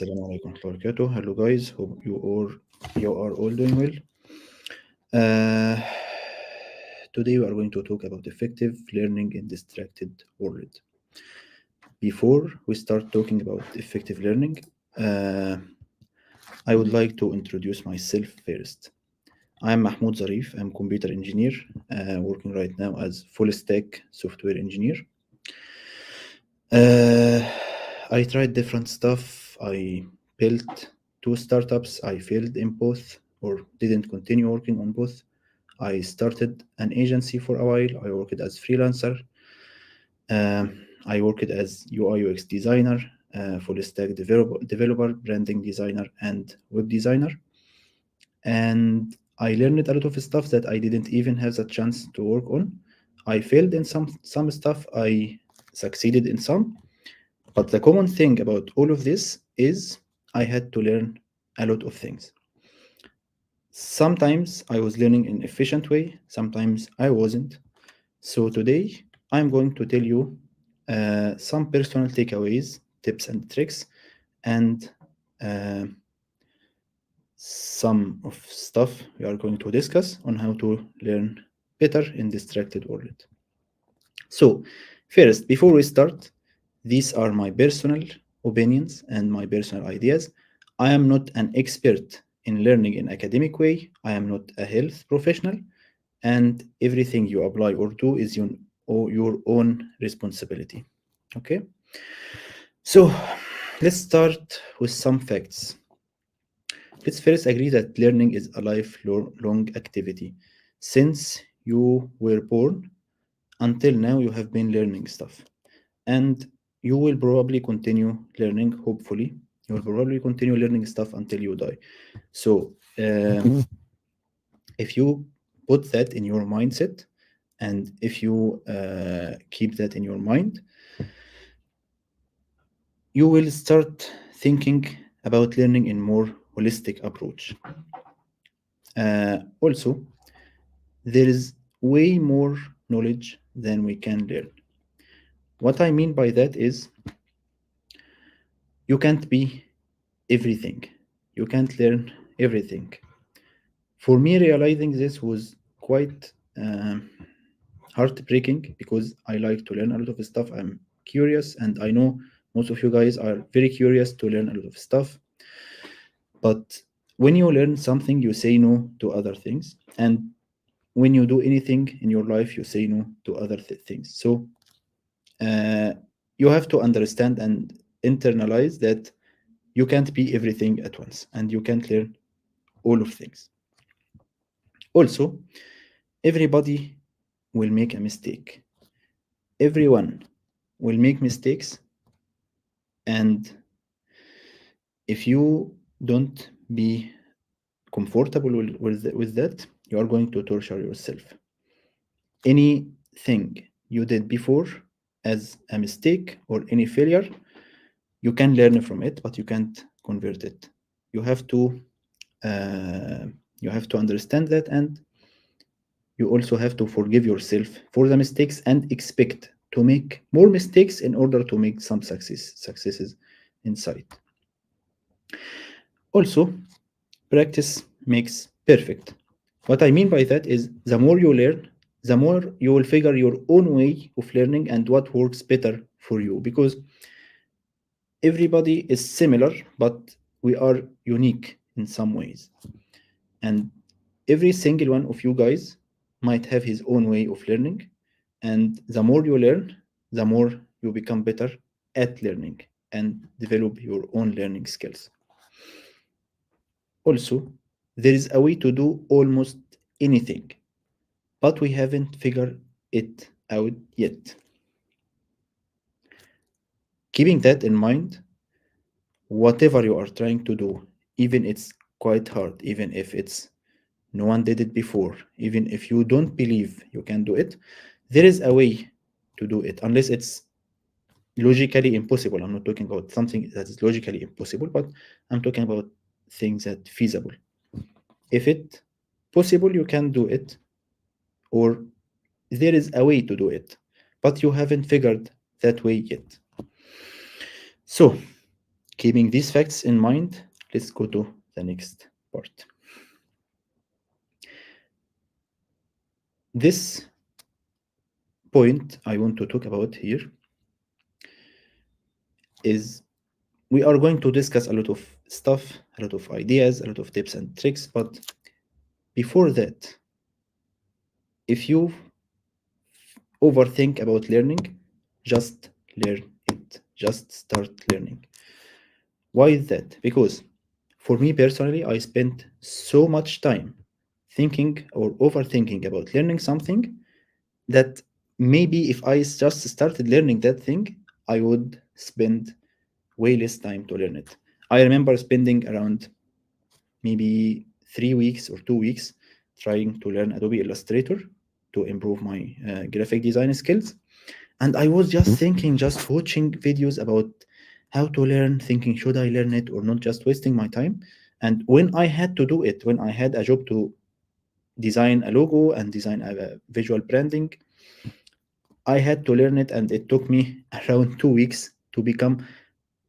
Assalamu alaikum wa rahmatullahi wa barakatuh. Hello guys, hope you are all doing well. Uh, Today we are going to talk about effective learning in distracted world. Before we start talking about effective learning, uh, I would like to introduce myself first. I am Mahmoud Zareef. I'm computer engineer, working right now as full stack software engineer. Uh, I tried different stuff. I built two startups. I failed in both or didn't continue working on both. I started an agency for a while. I worked as freelancer. I worked as UI UX designer, full stack developer, branding designer, and web designer. And I learned a lot of stuff that I didn't even have the chance to work on. I failed in some stuff. I succeeded in some. But the common thing about all of this is I had to learn a lot of things. Sometimes I was learning in efficient way, sometimes I wasn't. So today I'm going to tell you some personal takeaways, tips and tricks, and uh, some of stuff we are going to discuss on how to learn better in distracted world. So first, before we start, these are my personal opinions and my personal ideas. I am not an expert in learning in academic way. I am not a health professional, and everything you apply or do is your own responsibility. Okay? So, let's start with some facts. Let's first agree that learning is a lifelong activity. Since you were born until now, you have been learning stuff. And you will probably continue learning, hopefully. You will probably continue learning stuff until you die. So, if you put that in your mindset, and if you keep that in your mind, you will start thinking about learning in more holistic approach. Also, there is way more knowledge than we can learn. What I mean by that is you can't be everything. You can't learn everything. For me, realizing this was quite heartbreaking because I like to learn a lot of stuff. I'm curious, and I know most of you guys are very curious to learn a lot of stuff. But when you learn something, you say no to other things. And when you do anything in your life, you say no to other things. So uh, you have to understand and internalize that you can't be everything at once and you can't learn all of things. Also, everybody will make a mistake. Everyone will make mistakes, and if you don't be comfortable with that, you are going to torture yourself. Anything you did before as a mistake or any failure, you can learn from it, but you can't convert it. You have to uh, you have to understand that, and you also have to forgive yourself for the mistakes and expect to make more mistakes in order to make some successes inside. Also, practice makes perfect. What I mean by that is the more you learn, the more you will figure your own way of learning and what works better for you, because everybody is similar, but we are unique in some ways. And every single one of you guys might have his own way of learning. And the more you learn, the more you become better at learning and develop your own learning skills. Also, there is a way to do almost anything, but we haven't figured it out yet. Keeping that in mind, whatever you are trying to do, even it's quite hard, even if it's no one did it before, even if you don't believe you can do it, there is a way to do it, unless it's logically impossible. I'm not talking about something that is logically impossible, but I'm talking about things that feasible. If it possible, you can do it, or there is a way to do it, but you haven't figured that way yet. So Keeping these facts in mind, let's go to the next part. This point I want to talk about here is we are going to discuss a lot of stuff, a lot of ideas, a lot of tips and tricks, but before that, if you overthink about learning, just learn it. Just start learning. Why is that? Because for me personally, I spent so much time thinking or overthinking about learning something that maybe if I just started learning that thing, I would spend way less time to learn it. I remember spending around maybe 3 weeks or 2 weeks trying to learn Adobe Illustrator to improve my graphic design skills. And I was just thinking, just watching videos about how to learn, thinking, should I learn it or not, just wasting my time. And when I had to do it, when I had a job to design a logo and design a visual branding, I had to learn it, and it took me around 2 weeks to become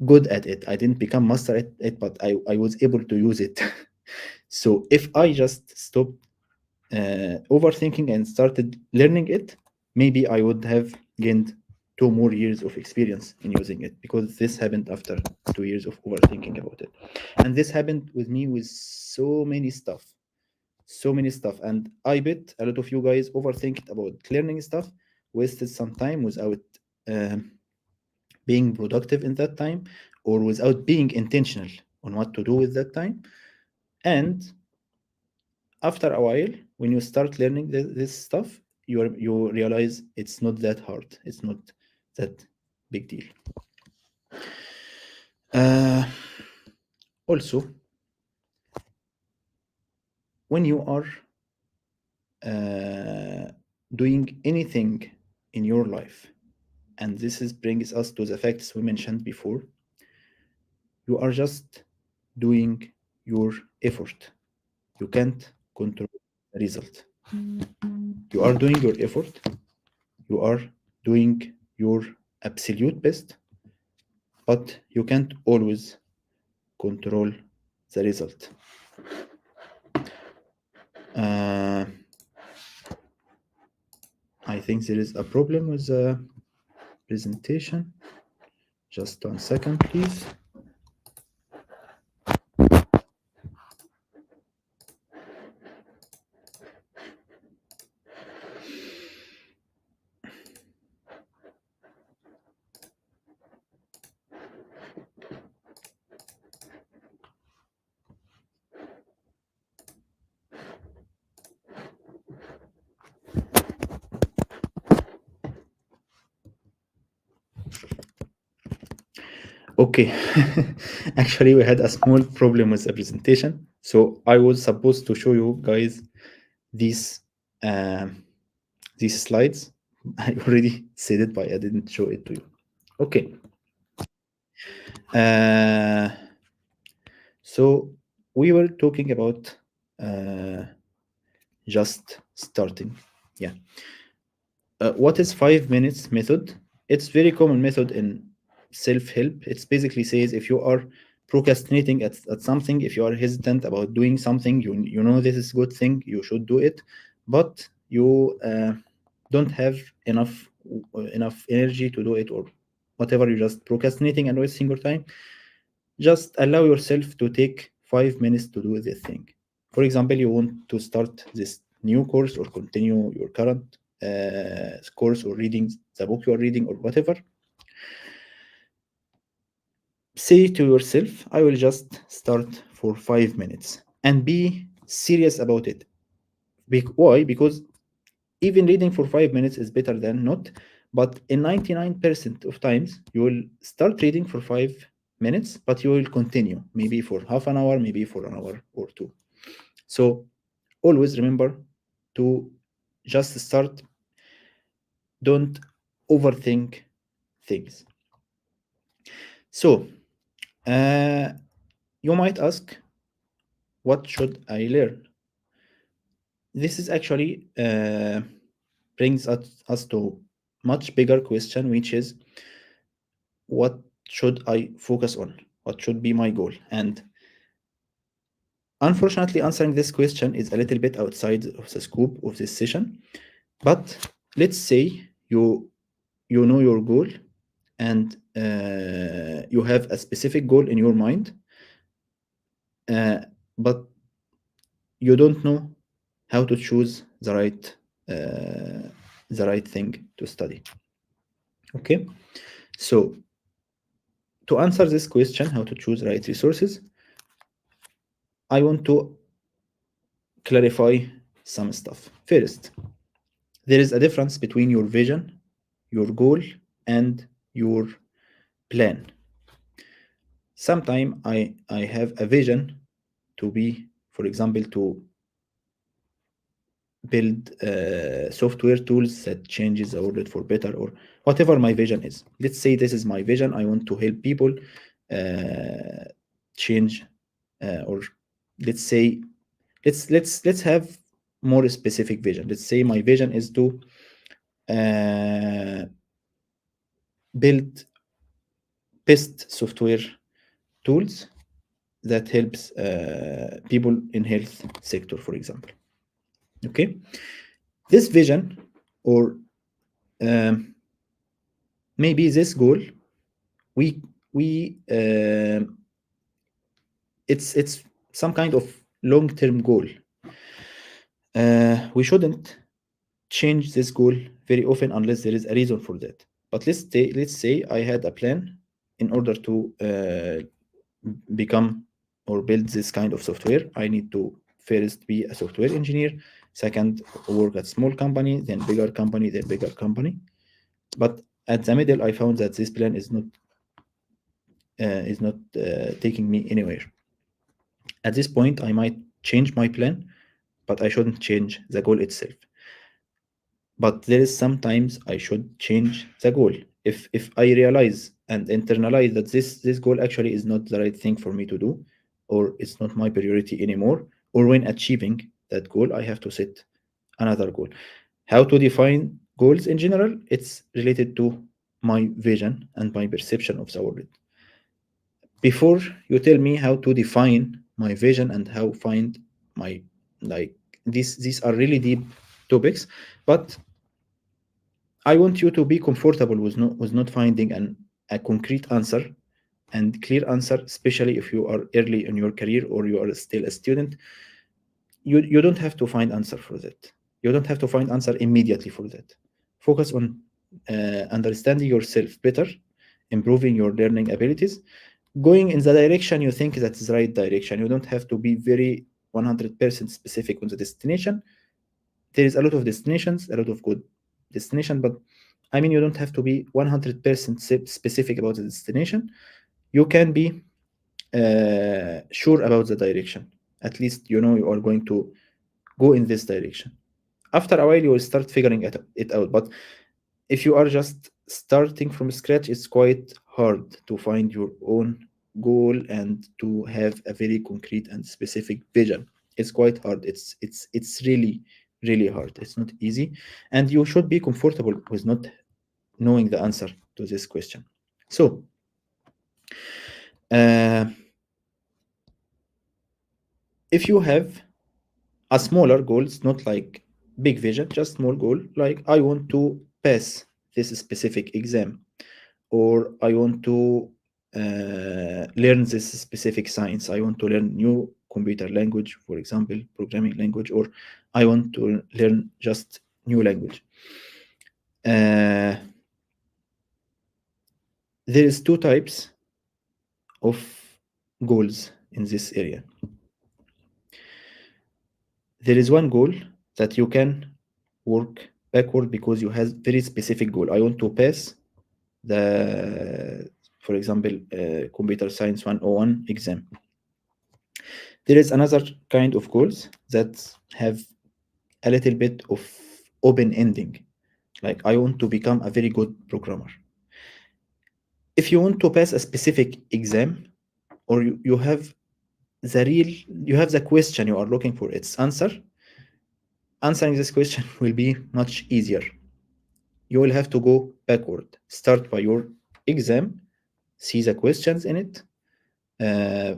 good at it. I didn't become master at it, but I was able to use it. So if I just stopped overthinking and started learning it, maybe I would have gained 2 more years of experience in using it, because this happened after 2 years of overthinking about it. And this happened with me with so many stuff. So many stuff. And I bet a lot of you guys overthinked about learning stuff, wasted some time without um, being productive in that time, or without being intentional on what to do with that time. And after a while, when you start learning this stuff, you realize it's not that hard. It's not that big deal. Uh, Also, when you are doing anything in your life, and this is brings us to the facts we mentioned before, you are just doing your effort. You can't control the result. You are doing your effort. You are doing your absolute best, but you can't always control the result. Uh, I think there is a problem with the presentation. Just 1 second, please. Okay, actually, we had a small problem with the presentation. So I was supposed to show you guys these um, these slides. I already said it, but I didn't show it to you. Okay. Uh, so we were talking about uh, just starting. Yeah. What is 5 minutes method? It's very common method in self-help. It's basically says if you are procrastinating at something, if you are hesitant about doing something, you know this is a good thing, you should do it, but you don't have enough energy to do it, or whatever, you're just procrastinating and wasting your time. Just allow yourself to take 5 minutes to do this thing. For example, you want to start this new course or continue your current course, or reading the book you are reading, or whatever. Say to yourself, I will just start for 5 minutes, and be serious about it. Why? Because even reading for 5 minutes is better than not. But in 99% of times, you will start reading for 5 minutes, but you will continue maybe for half an hour, maybe for an hour or two. So always remember to just start. Don't overthink things. So you might ask, what should I learn? This is actually brings us to much bigger question, which is, what should I focus on? What should be my goal? And unfortunately, answering this question is a little bit outside of the scope of this session. But let's say you know your goal, and you have a specific goal in your mind, but you don't know how to choose the right thing to study. Okay, so to answer this question, how to choose right resources, I want to clarify some stuff. First, there is a difference between your vision, your goal, and your plan. Sometimes I have a vision to be, for example, to build software tools that changes the world for better, or whatever my vision is. Let's say this is my vision. I want to help people change, or let's say let's have more specific vision. Let's say my vision is to uh, build best software tools that helps people in health sector, for example. Okay, this vision, or um, maybe this goal, we it's some kind of long-term goal. We shouldn't change this goal very often unless there is a reason for that. But let's say I had a plan in order to become or build this kind of software. I need to first be a software engineer, second work at small company, then bigger company, then bigger company. But at the middle, I found that this plan is not taking me anywhere. At this point, I might change my plan, but I shouldn't change the goal itself. But there is sometimes I should change the goal. If I realize and internalize that this goal actually is not the right thing for me to do, or it's not my priority anymore, or when achieving that goal, I have to set another goal. How to define goals in general? It's related to my vision and my perception of the world. Before you tell me how to define my vision and how find my, like, these are really deep topics, but I want you to be comfortable with not finding a concrete answer and clear answer, especially if you are early in your career or you are still a student. You don't have to find answer for that. You don't have to find answer immediately for that. Focus on understanding yourself better, improving your learning abilities, going in the direction you think that's the right direction. You don't have to be very 100% specific on the destination. There is a lot of destinations, a lot of good destination, but I mean, you don't have to be 100% specific about the destination. You can be sure about the direction. At least you know you are going to go in this direction. After a while, you will start figuring it out. But if you are just starting from scratch, it's quite hard to find your own goal and to have a very concrete and specific vision. It's quite hard. It's really really hard. It's not easy, and you should be comfortable with not knowing the answer to this question. So uh, if you have a smaller goal, it's not like big vision, just small goal, like I want to pass this specific exam, or I want to learn this specific science. I want to learn new computer language, for example, programming language, or I want to learn just new language. Uh, there is two types of goals in this area. There is one goal that you can work backward because you have very specific goal. I want to pass the, for example, computer science 101 exam. There is another kind of goals that have a little bit of open ending, like I want to become a very good programmer. If you want to pass a specific exam, or you have you have the question you are looking for its answer, answering this question will be much easier. You will have to go backward. Start by your exam, see the questions in it,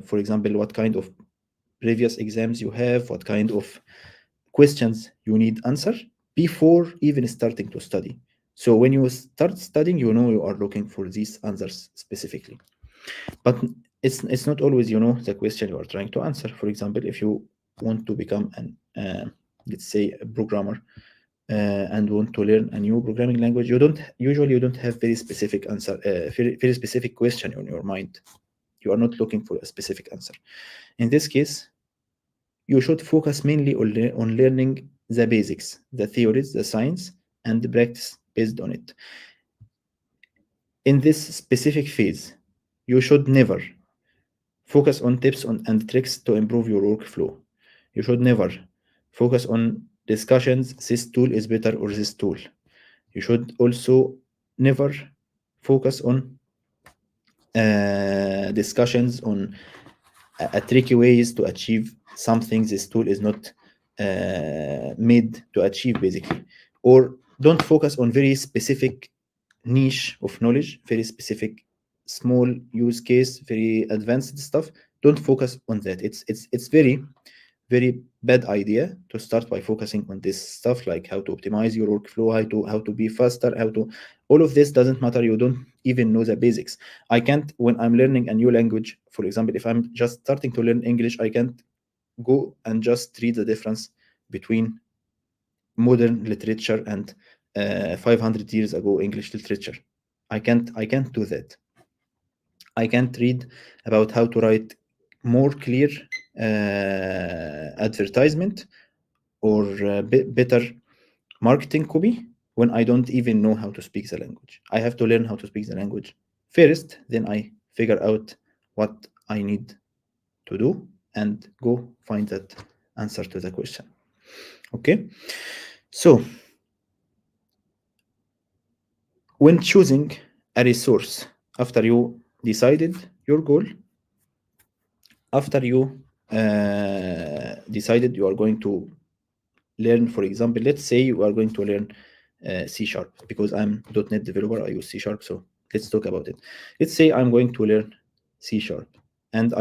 For example, what kind of previous exams you have, what kind of questions you need answer before even starting to study. So when you start studying, you know you are looking for these answers specifically. But it's not always the question you are trying to answer. For example, if you want to become an let's say a programmer, and want to learn a new programming language, you don't have very specific answer, very specific question on your mind. You are not looking for a specific answer. In this case, you should focus mainly on learning the basics, the theories, the science, and the practice based on it. In this specific phase, you should never focus on tips and tricks to improve your workflow. You should never focus on discussions, this tool is better or this tool. You should also never focus on discussions on a tricky ways to achieve something this tool is not made to achieve, basically. Or don't focus on very specific niche of knowledge, very specific small use case, very advanced stuff. Don't focus on that. It's very bad idea to start by focusing on this stuff, like how to optimize your workflow, how to be faster, how to all of this doesn't matter. You don't even know the basics. I can't, when I'm learning a new language, for example, if I'm just starting to learn English, I can't go and just read the difference between modern literature and 500 years ago English literature. I can't do that. I can't read about how to write more clear advertisement or better marketing copy when I don't even know how to speak the language. I have to learn how to speak the language first, then I figure out what I need to do and go find that answer to the question. Okay, so when choosing a resource, after you decided your goal, after you decided you are going to learn, for example, let's say you are going to learn C sharp, because I'm .NET developer, I use C sharp, so let's talk about it. Let's say I'm going to learn C sharp, and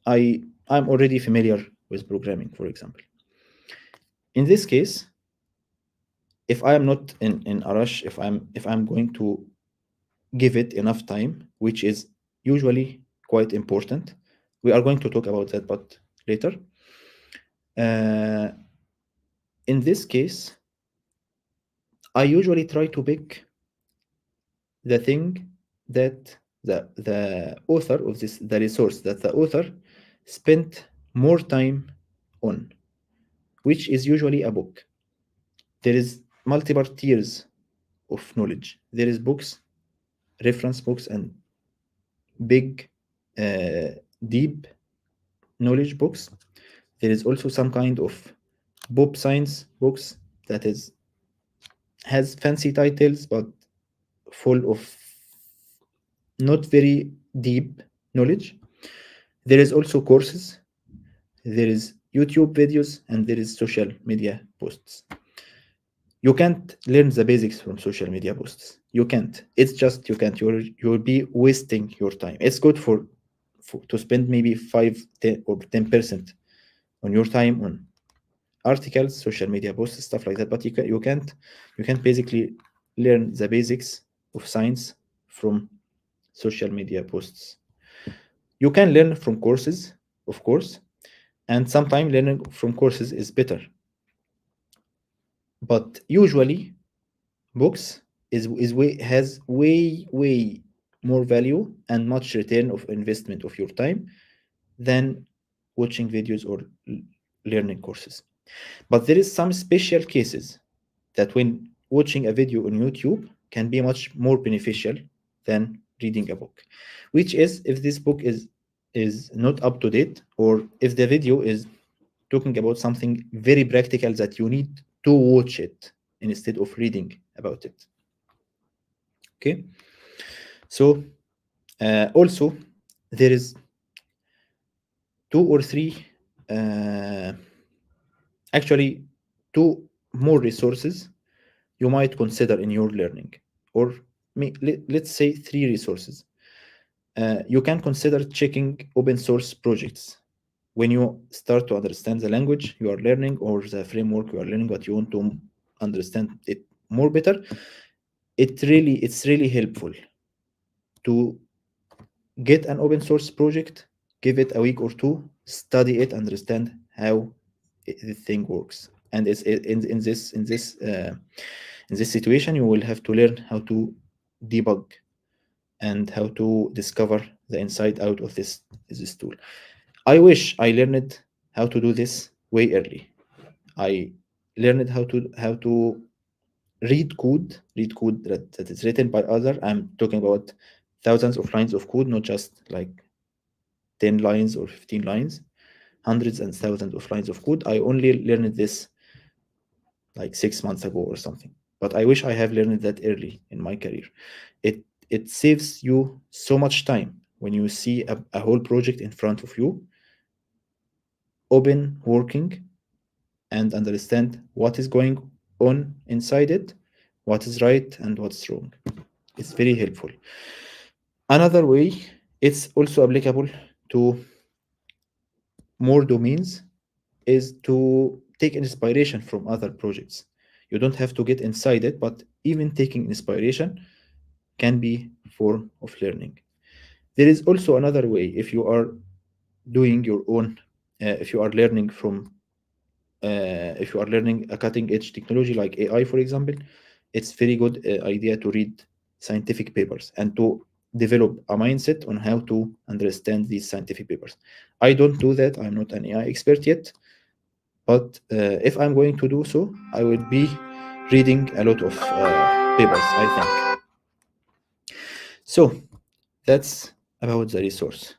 I'm already familiar with programming, for example. In this case, if I am not in a rush, if I'm going to give it enough time, which is usually quite important. We are going to talk about that, but later. Uh, in this case, I usually try to pick the thing that the author of this, the resource that the author spent more time on, which is usually a book. There is multiple tiers of knowledge. There is books, reference books, and big, uh, deep knowledge books. There is also some kind of pop science books that is has fancy titles but full of not very deep knowledge. There is also courses, there is YouTube videos, and there is social media posts. You can't learn the basics from social media posts. You can't. It's just you can't. You'll be wasting your time. It's good for to spend maybe 5 10 or 10% on your time on articles, social media posts, stuff like that. But you can't basically learn the basics of science from social media posts. You can learn from courses, of course, and sometimes learning from courses is better. But usually, books has way more value and much return of investment of your time than watching videos or learning courses. But there is some special cases that when watching a video on YouTube can be much more beneficial than reading a book, which is if this book is not up to date, or if the video is talking about something very practical that you need to watch it instead of reading about it. Okay, so also there is 2 or 3 uh, actually 2 more resources you might consider in your learning, or let's say 3 resources. You can consider checking open source projects when you start to understand the language you are learning or the framework you are learning, what you want to understand it more better. It's really helpful to get an open source project, give it a week or two, study it, understand how the thing works. And it's in this situation, you will have to learn how to debug and how to discover the inside out of this tool. I wish I learned how to do this way early. I learned how to read code that is written by other. I'm talking about thousands of lines of code, not just like 10 lines or 15 lines, hundreds and thousands of lines of code. I only learned this like 6 months ago or something. But I wish I have learned that early in my career. It saves you so much time when you see a whole project in front of you, open, working, and understand what is going on inside it, what is right and what's wrong. It's very helpful. Another way, it's also applicable to more domains, is to take inspiration from other projects. You don't have to get inside it, but even taking inspiration can be form of learning. There is also another way. If you are doing your own, if you are learning from, if you are learning a cutting edge technology like AI, for example, it's very good idea to read scientific papers and to develop a mindset on how to understand these scientific papers. I don't do that. I'm not an AI expert yet, but if I'm going to do so, I will be reading a lot of papers, I think. So that's about the resource.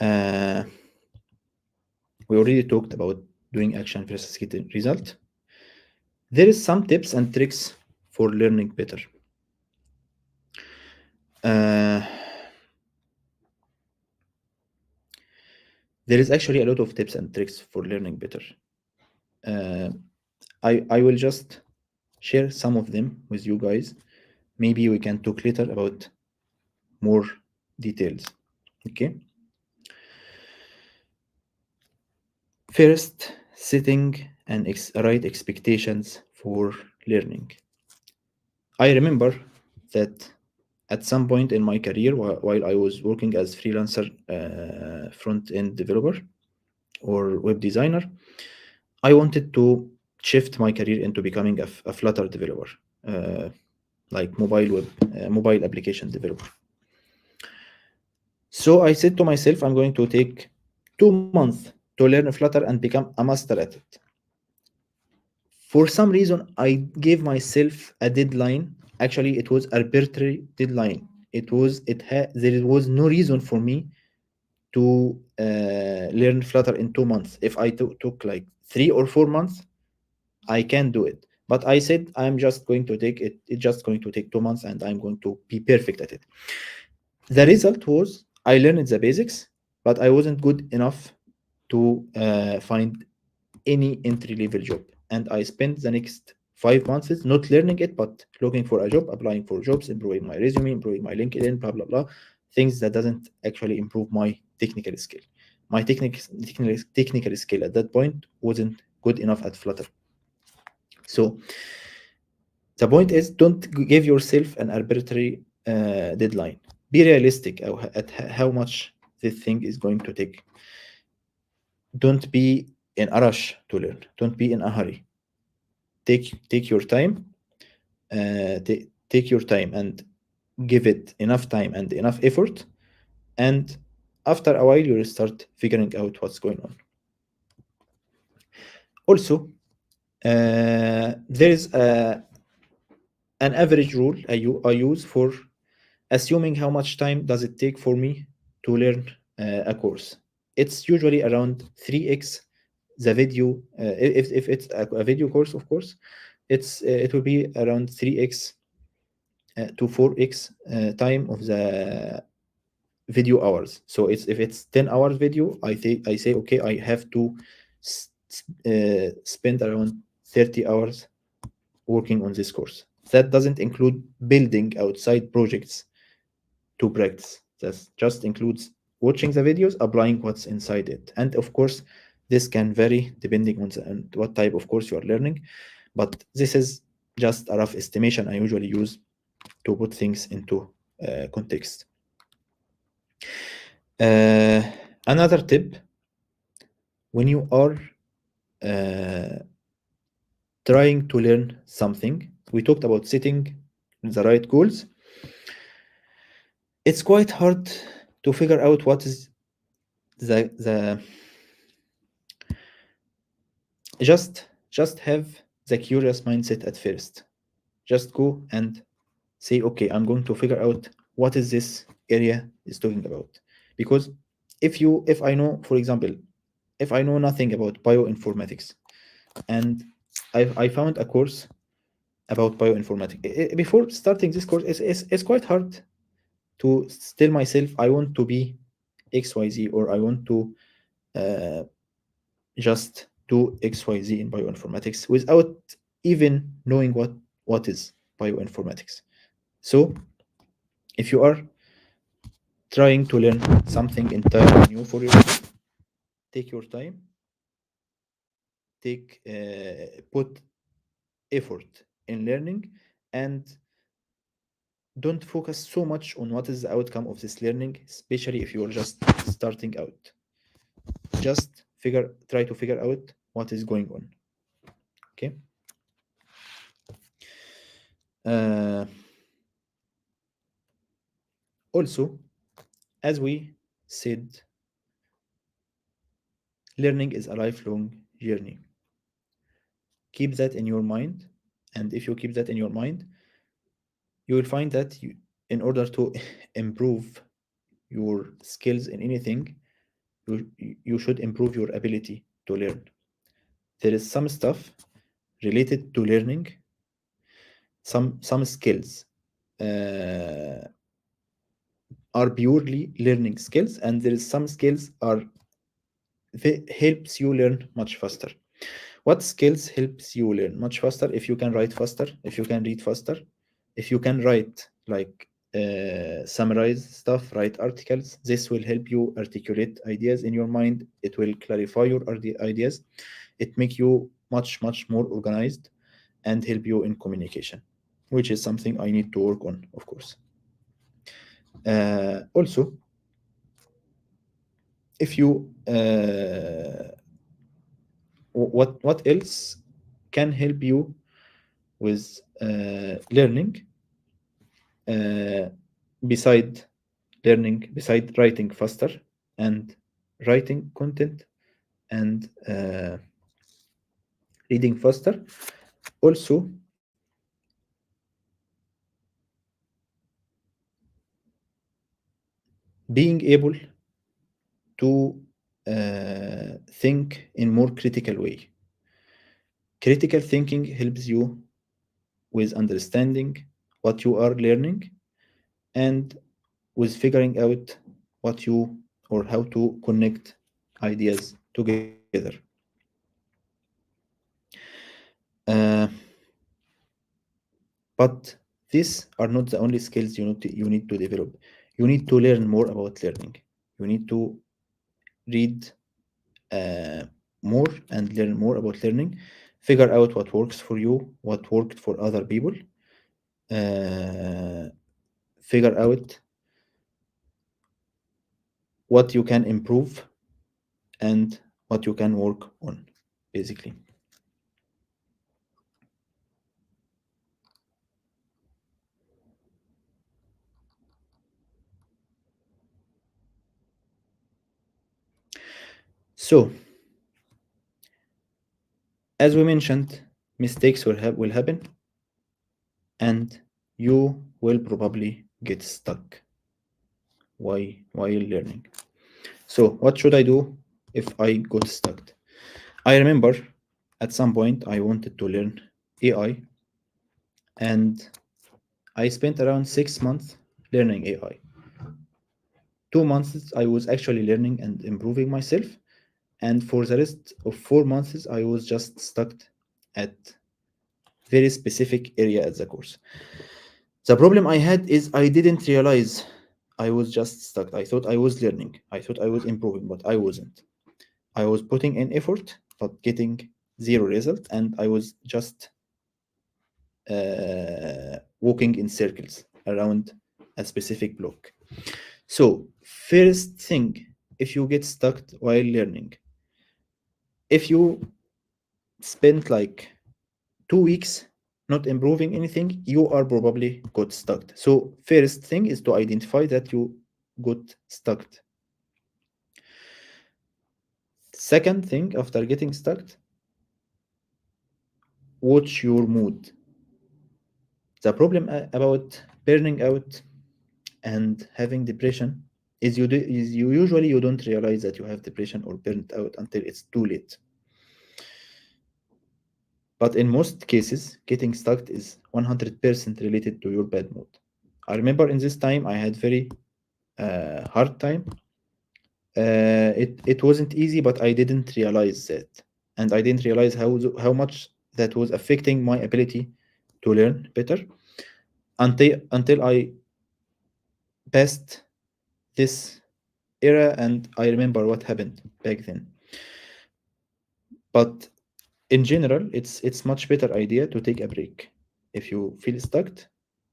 Uh, we already talked about doing action versus getting result. There is some tips and tricks for learning better. Uh, there is actually a lot of tips and tricks for learning better. Uh, I will just share some of them with you guys. Maybe we can talk later about more details. Okay. First, setting and right expectations for learning. I remember that at some point in my career, while I was working as freelancer front-end developer or web designer, I wanted to shift my career into becoming a Flutter developer, uh, like mobile application developer. So I said to myself, I'm going to take 2 months to learn Flutter and become a master at it. For some reason, I gave myself a deadline. Actually, it was arbitrary deadline. There was no reason for me to learn Flutter in 2 months. If I took like 3 or 4 months, I can do it. But I said I'm just going to take it. It's just going to take 2 months, and I'm going to be perfect at it. The result was I learned the basics, but I wasn't good enough to find any entry level job. And I spent the next 5 months not learning it, but looking for a job, applying for jobs, improving my resume, improving my LinkedIn, blah blah blah. Things that doesn't actually improve my technical skill. My technical skill at that point wasn't good enough at Flutter. So the point is, don't give yourself an arbitrary deadline. Be realistic at how much this thing is going to take. Don't be in a rush to learn. Don't be in a hurry. Take your time. Take your time and give it enough time and enough effort. And after a while, you'll start figuring out what's going on. Also, there is an average rule I use for assuming how much time does it take for me to learn a course. It's usually around 3x the video. If it's a video course, of course, it will be around 3x to 4x time of the video hours. So if it's 10 hours video, I say okay, I have to spend around 30 hours working on this course. That doesn't include building outside projects to practice. That just includes watching the videos, applying what's inside it. And of course, this can vary depending on and what type of course you are learning. But this is just a rough estimation I usually use to put things into context. Uh, Another tip, when you are uh, trying to learn something, we talked about setting the right goals. It's quite hard to figure out what is the just have the curious mindset at first. Just go and say, okay, I'm going to figure out what is this area is talking about. Because if I know, for example, if I know nothing about bioinformatics and I found a course about bioinformatics, before starting this course, it's quite hard to tell myself I want to be XYZ, or I want to uh, just do XYZ in bioinformatics without even knowing what is bioinformatics. So if you are trying to learn something entirely new for yourself, take your time, put effort in learning, and don't focus so much on what is the outcome of this learning, especially if you're just starting out. Just try to figure out what is going on. Okay. Uh, Also, as we said, learning is a lifelong journey. Keep that in your mind, and if you keep that in your mind, you will find that in order to improve your skills in anything, you, you should improve your ability to learn. There is some stuff related to learning, some skills uh, are purely learning skills, and there is some skills are helps you learn much faster. What skills helps you learn much faster? If you can write faster, if you can read faster, if you can write like summarize stuff, write articles, this will help you articulate ideas in your mind. It will clarify your ideas. It make you much more organized and help you in communication, which is something I need to work on, of course. Also, if you what else can help you with learning uh, beside beside writing faster and writing content and reading faster, also being able to think in more critical way. Critical thinking helps you with understanding what you are learning and with figuring out what you or how to connect ideas together. Uh, but these are not the only skills you need to develop. You need to learn more about learning. You need to read uh, more and learn more about learning. Figure out what works for you, what worked for other people. Uh, Figure out what you can improve and what you can work on, basically. So, as we mentioned, mistakes will happen, and you will probably get stuck while learning. So, what should I do if I got stuck? I remember at some point I wanted to learn AI, and I spent around 6 months learning AI. 2 months I was actually learning and improving myself, and for the rest of 4 months I was just stuck at very specific area at the course. The problem I had is I didn't realize I was just stuck. I thought I was learning. I thought I was improving, but I wasn't. I was putting in effort, but getting zero result, and I was just walking in circles around a specific block. So, first thing, if you get stuck while learning, if you spend like 2 weeks not improving anything, you are probably got stuck. So, first thing is to identify that you got stuck. Second thing, after getting stuck, watch your mood. The problem about burning out and having depression is you usually you don't realize that you have depression or burnt out until it's too late. But in most cases, getting stuck is 100% related to your bad mood. I remember in this time I had very hard time. It wasn't easy, but I didn't realize that, and I didn't realize how much that was affecting my ability to learn better until I passed this era and I remember what happened back then. But in general, it's much better idea to take a break. If you feel stuck,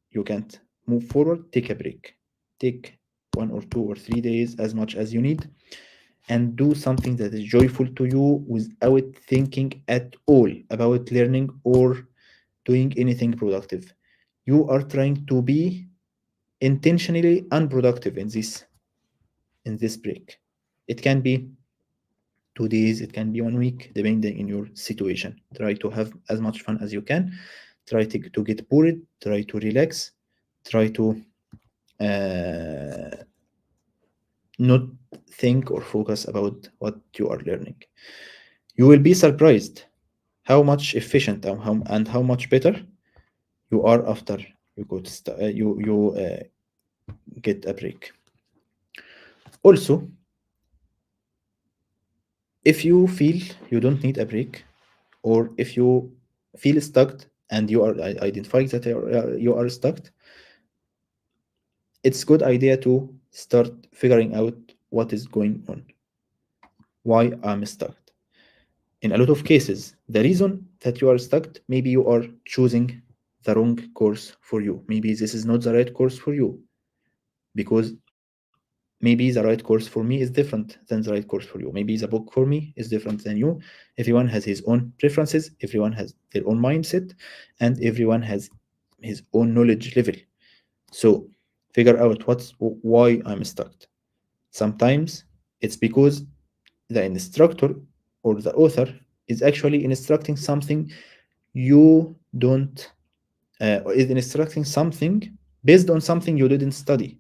you can't move forward, take a break. Take 1 or 2 or 3 days, as much as you need, and do something that is joyful to you without thinking at all about learning or doing anything productive. You are trying to be intentionally unproductive in this break. It can be 2 days, it can be 1 week, depending on your situation. Try to have as much fun as you can. Try to get bored. Try to relax. Try to uh, not think or focus about what you are learning. You will be surprised how much efficient and how much better you are after you go to get a break. Also, if you feel you don't need a break, or if you feel stuck and you are identifying that you are stuck, it's good idea to start figuring out what is going on, why I'm stuck. In a lot of cases, the reason that you are stuck, maybe you are choosing the wrong course for you. Maybe this is not the right course for you, because maybe the right course for me is different than the right course for you. Maybe the book for me is different than you. Everyone has his own preferences, everyone has their own mindset, and everyone has his own knowledge level. So figure out why I'm stuck. Sometimes it's because the instructor or the author is actually instructing something you don't is instructing something based on something you didn't study.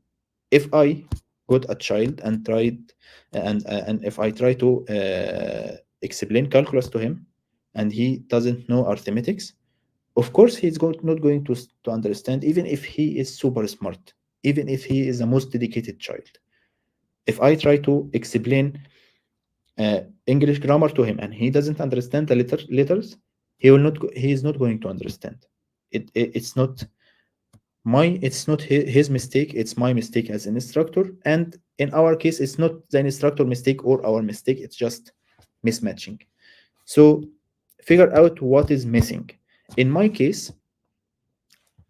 If I got a child and tried and if I try to explain calculus to him and he doesn't know arithmetics, of course he's not going to understand, even if he is super smart, even if he is the most dedicated child. If I try to explain English grammar to him and he doesn't understand the letters, he is not going to understand. It's not his mistake, it's my mistake as an instructor, and in our case it's not the instructor mistake or our mistake, it's just mismatching. So figure out what is missing. In my case,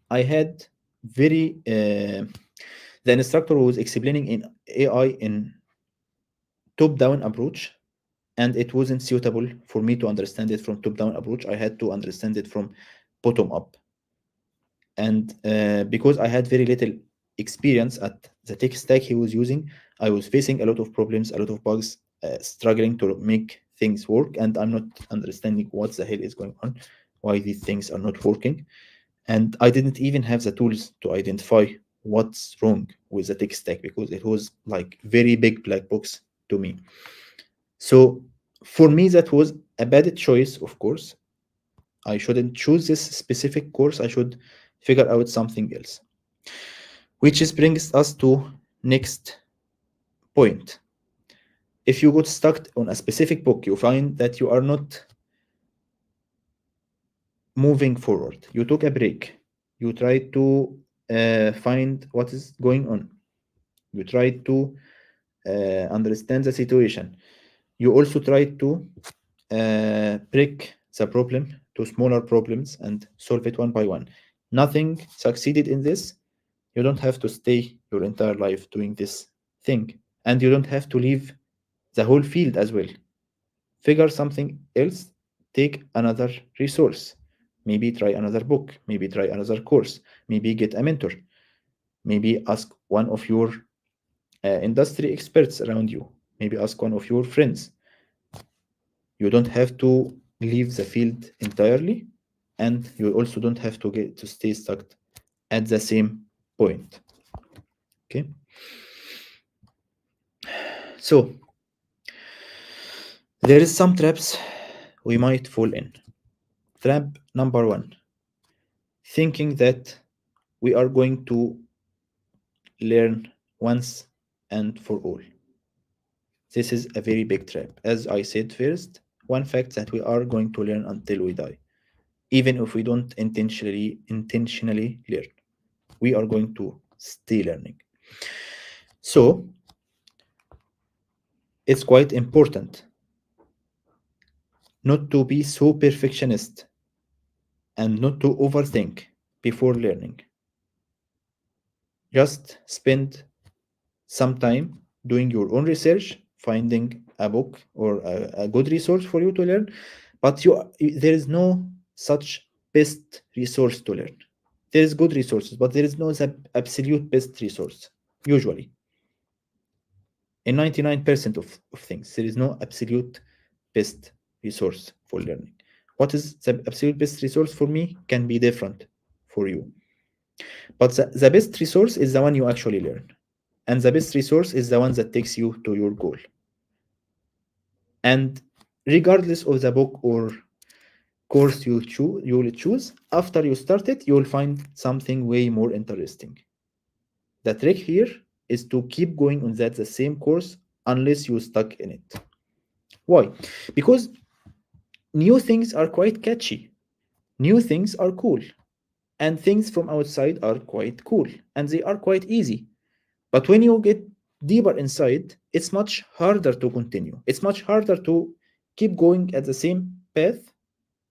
I had very the instructor was explaining in AI in top down approach, and it wasn't suitable for me to understand it from top down approach. I had to understand it from bottom up. And because I had very little experience at the tech stack he was using, I was facing a lot of problems, a lot of bugs, struggling to make things work, and I'm not understanding what the hell is going on, why these things are not working. And I didn't even have the tools to identify what's wrong with the tech stack, because it was like very big black box to me. So for me, that was a bad choice, of course. I shouldn't choose this specific course. I should figure out something else. Which is brings us to next point. If you got stuck on a specific book, you find that you are not moving forward. You took a break. You try to find what is going on. You try to understand the situation. You also try to break the problem to smaller problems and solve it one by one. Nothing succeeded in this. You don't have to stay your entire life doing this thing. And you don't have to leave the whole field as well. Figure something else, take another resource. Maybe try another book, maybe try another course, maybe get a mentor, maybe ask one of your industry experts around you, maybe ask one of your friends. You don't have to leave the field entirely, and you also don't have to get to stay stuck at the same point. Okay, so there is some traps we might fall in. Trap number one, thinking that we are going to learn once and for all. This is a very big trap. As I said first, one fact that we are going to learn until we die. Even if we don't intentionally learn, we are going to stay learning. So it's quite important not to be so perfectionist and not to overthink before learning. Just spend some time doing your own research, finding a book or a good resource for you to learn. But there is no such best resource to learn. There is good resources, but there is no absolute best resource. Usually, in 99% of things, there is no absolute best resource for learning. What is the absolute best resource for me can be different for you. But the best resource is the one you actually learn. And the best resource is the one that takes you to your goal. And regardless of the book or course you will choose, after you start it, you will find something way more interesting. The trick here is to keep going on the same course unless you're stuck in it. Why? Because new things are quite catchy. New things are cool. And things from outside are quite cool. And they are quite easy. But when you get deeper inside, it's much harder to continue. It's much harder to keep going at the same path,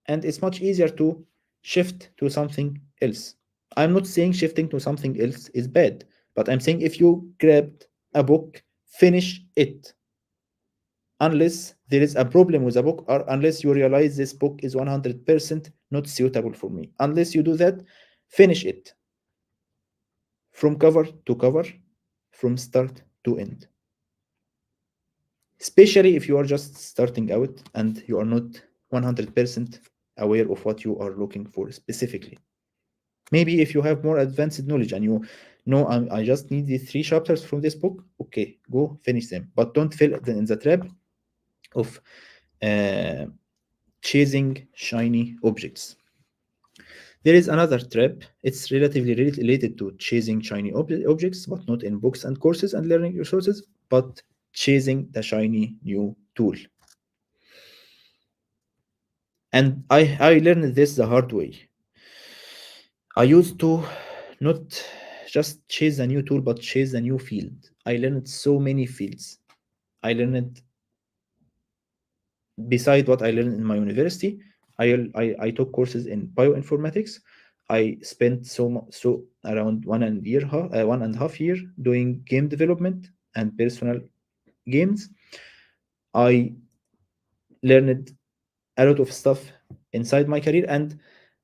and it's much easier to shift to something else. I'm not saying shifting to something else is bad, but I'm saying if you grabbed a book, finish it. Unless there is a problem with a book, or unless you realize this book is 100% not suitable for me. Unless you do that, finish it from cover to cover, from start to end. Especially if you are just starting out and you are not 100% aware of what you are looking for specifically. Maybe if you have more advanced knowledge and you know I just need these 3 chapters from this book, okay, go finish them. But don't fall in the trap of uh, chasing shiny objects. There is another trap. It's relatively related to chasing shiny objects, but not in books and courses and learning resources, but chasing the shiny new tool. And I learned this the hard way. I used to not just chase a new tool, but chase a new field. I learned so many fields. I learned, beside what I learned in my university, I took courses in bioinformatics. I spent so around 1.5 year doing game development and personal games. I learned a lot of stuff inside my career, and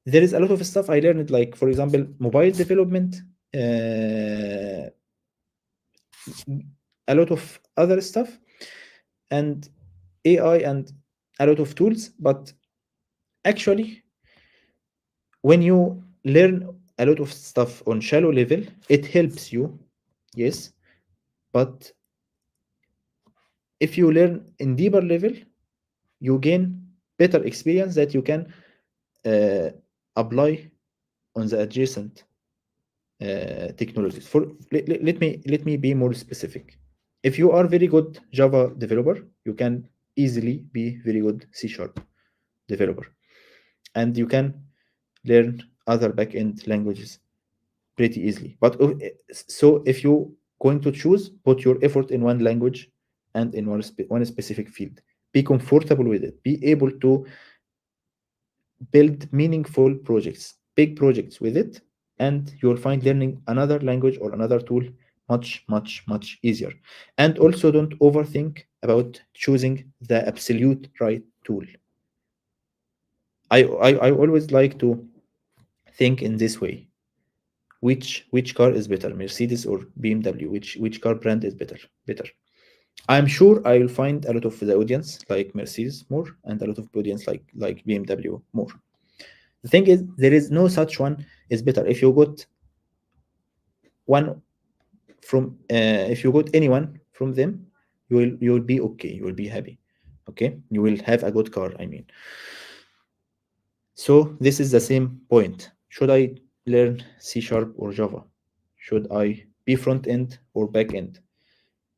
there is a lot of stuff I learned, like for example, mobile development, a lot of other stuff, and AI, and a lot of tools. But actually, when you learn a lot of stuff on shallow level, it helps you, yes. But if you learn in deeper level, you gain better experience that you can uh, apply on the adjacent technologies. Let me be more specific. If you are very good Java developer, you can easily be very good C# developer, and you can learn other backend languages pretty easily. But so if you going to choose, put your effort in one language and in one specific field. Be comfortable with it. Be able to build meaningful projects, big projects with it, and you'll find learning another language or another tool much, much, much easier. And also don't overthink about choosing the absolute right tool. I always like to think in this way. Which car is better, Mercedes or BMW? Which car brand is better? I'm sure I will find a lot of the audience like Mercedes more, and a lot of audience like BMW more. The thing is, there is no such one is better. If you got one from, if you got anyone from them, you will be okay. You will be happy. Okay, you will have a good car. I mean, so this is the same point. Should I learn C sharp or Java? Should I be front end or back end?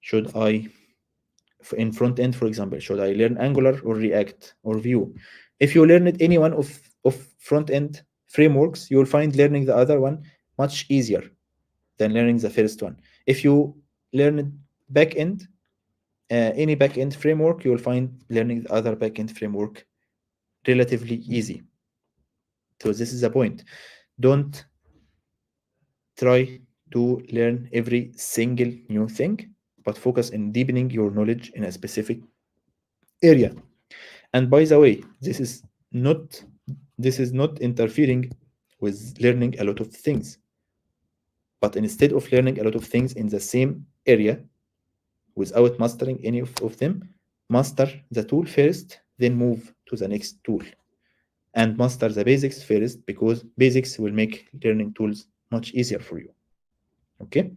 Should I, in front end, for example, should I learn Angular or React or Vue? If you learned any one of front end frameworks, you will find learning the other one much easier than learning the first one. If you learn back end, any back end framework, you will find learning the other back end framework relatively easy. So this is the point. Don't try to learn every single new thing, but focus in deepening your knowledge in a specific area. And by the way, not this is not interfering with learning a lot of things, but instead of learning a lot of things in the same area without mastering any of them, master the tool first, then move to the next tool. And master the basics first, because basics will make learning tools much easier for you. Okay?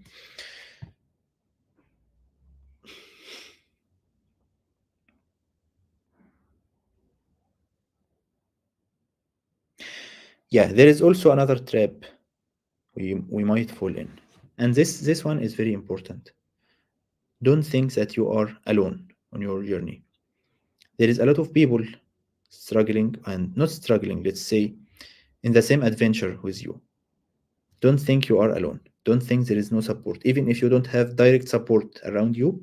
Yeah, there is also another trap we might fall in. And this one is very important. Don't think that you are alone on your journey. There is a lot of people struggling, and not struggling, let's say, in the same adventure with you. Don't think you are alone. Don't think there is no support. Even if you don't have direct support around you,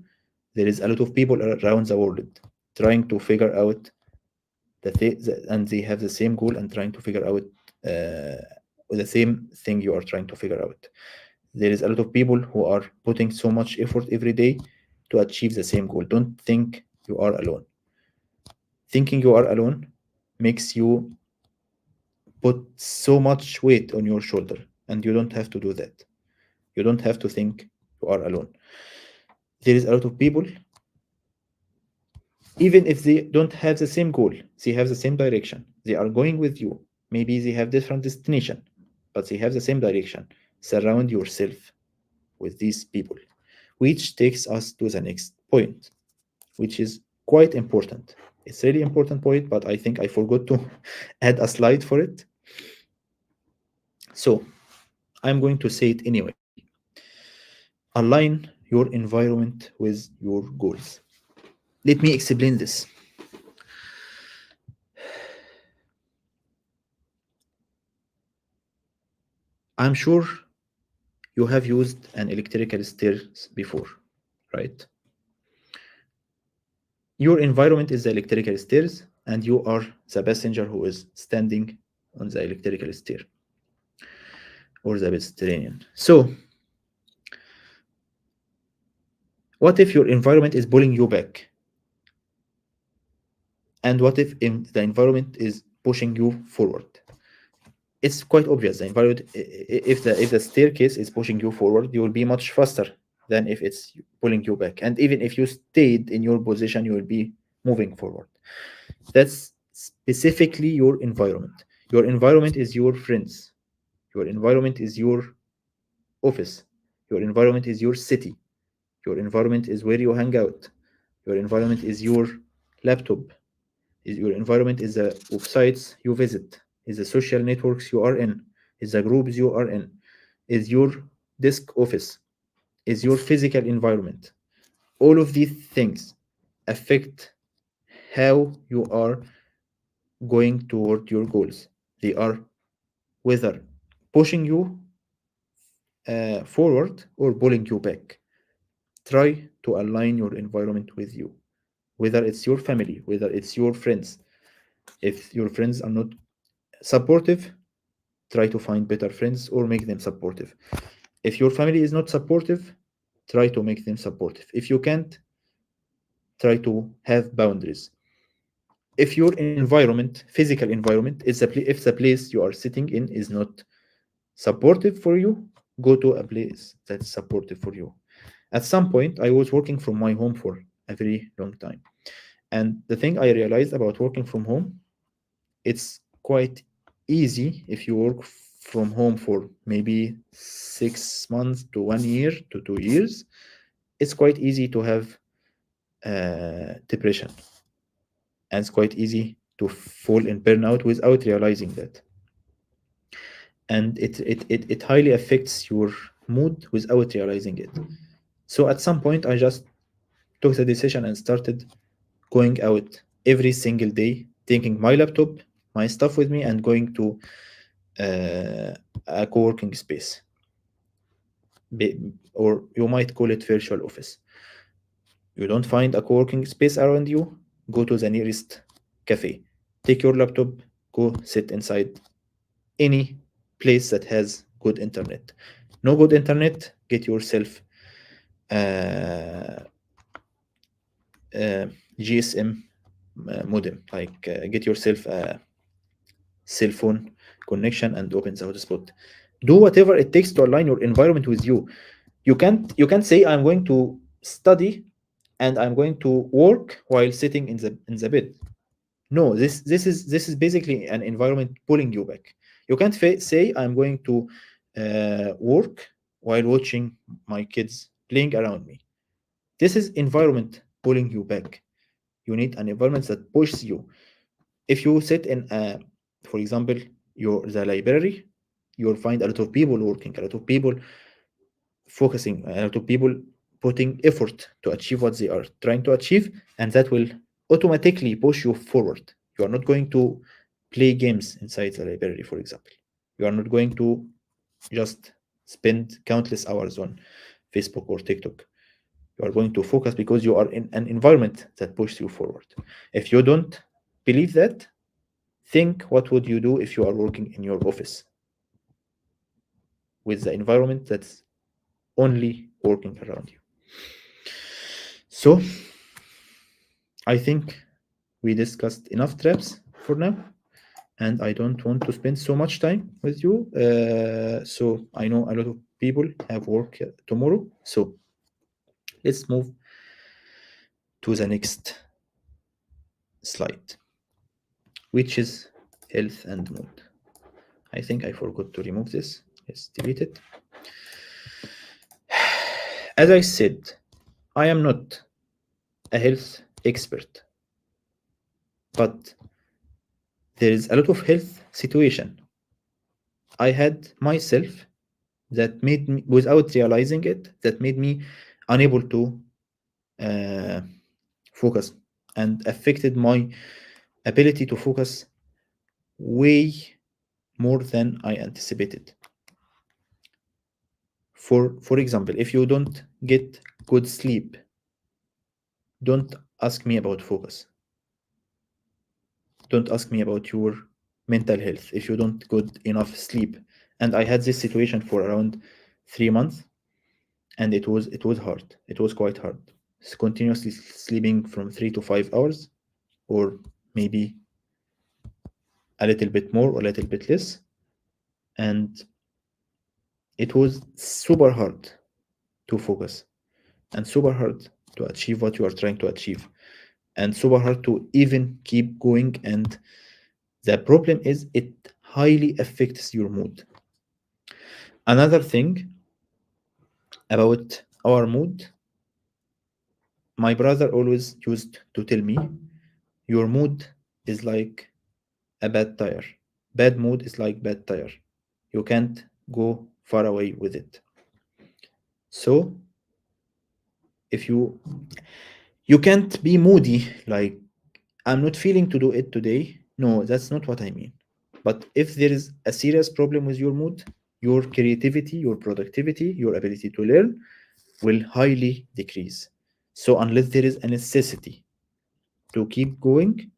there is a lot of people around the world trying to figure out and they have the same goal and trying to figure out uh, the same thing you are trying to figure out. There is a lot of people who are putting so much effort every day to achieve the same goal. Don't think you are alone. Thinking you are alone makes you put so much weight on your shoulder, and you don't have to do that. You don't have to think you are alone. There is a lot of people, even if they don't have the same goal, they have the same direction. They are going with you. Maybe they have different destination, but they have the same direction. Surround yourself with these people, which takes us to the next point, which is quite important. It's really important point, but I think I forgot to add a slide for it. So I'm going to say it anyway. Align your environment with your goals. Let me explain this. I'm sure you have used an electrical stairs before, right? Your environment is the electrical stairs, and you are the passenger who is standing on the electrical stair or the pedestrian. So, what if your environment is pulling you back? And what if the environment is pushing you forward? It's quite obvious. The environment, if the staircase is pushing you forward, you will be much faster than if it's pulling you back. And even if you stayed in your position, you will be moving forward. That's specifically your environment. Your environment is your friends. Your environment is your office. Your environment is your city. Your environment is where you hang out. Your environment is your laptop. Your environment is the websites you visit, is the social networks you are in, is the groups you are in, is your desk office, is your physical environment. All of these things affect how you are going toward your goals. They are whether pushing you forward or pulling you back. try to align your environment with you, whether it's your family, whether it's your friends. If your friends are not supportive, try to find better friends or make them supportive. If your family is not supportive, try to make them supportive. If you can't, try to have boundaries. If your environment, physical environment, if the place you are sitting in is not supportive for you, go to a place that's supportive for you. At some point, I was working from my home for a very long time. And the thing I realized about working from home, it's quite easy if you work from home for maybe 6 months to 1 year to 2 years. It's quite easy to have depression, and it's quite easy to fall in burnout without realizing that. And it highly affects your mood without realizing it. So at some point, I just took the decision and started going out every single day, taking my laptop, my stuff with me, and going to uh, a co-working space, or you might call it virtual office. You don't find a co-working space around you, go to the nearest cafe. Take your laptop, go sit inside any place that has good internet. No good internet, get yourself uh, uh, GSM modem. Like get yourself a cell phone connection and open the hotspot. Do whatever it takes to align your environment with you. You can't say I'm going to study and I'm going to work while sitting in the bed. No, this is basically an environment pulling you back. You can't say I'm going to work while watching my kids playing around me. This is environment pulling you back. You need an environment that pushes you. If you sit in for example, the library, you'll find a lot of people working, a lot of people focusing, a lot of people putting effort to achieve what they are trying to achieve, and that will automatically push you forward. You are not going to play games inside the library, for example. You are not going to just spend countless hours on Facebook or TikTok. You are going to focus because you are in an environment that pushes you forward. If you don't believe that, think what would you do if you are working in your office with the environment that's only working around you. So I think we discussed enough traps for now, and I don't want to spend so much time with you. So I know a lot of people have work tomorrow. So let's move to the next slide, which is health and mood. I think I forgot to remove this. Let's delete it. As I said, I am not a health expert, but there is a lot of health situation I had myself that made me, without realizing it, that made me unable to uh, focus and affected my ability to focus way more than I anticipated. For example, if you don't get good sleep, don't ask me about focus. Don't ask me about your mental health if you don't get enough sleep. And I had this situation for around 3 months, and it was hard. It was quite hard. Continuously sleeping from 3 to 5 hours, or maybe a little bit more or a little bit less, and it was super hard to focus and super hard to achieve what you are trying to achieve and super hard to even keep going. And the problem is it highly affects your mood. Another thing about our mood, my brother always used to tell me, your mood is like a bad tire. Bad mood is like bad tire. You can't go far away with it. So if you can't be moody, like I'm not feeling to do it today. No, that's not what I mean. But if there is a serious problem with your mood, your creativity, your productivity, your ability to learn, will highly decrease. So unless there is a necessity to keep going,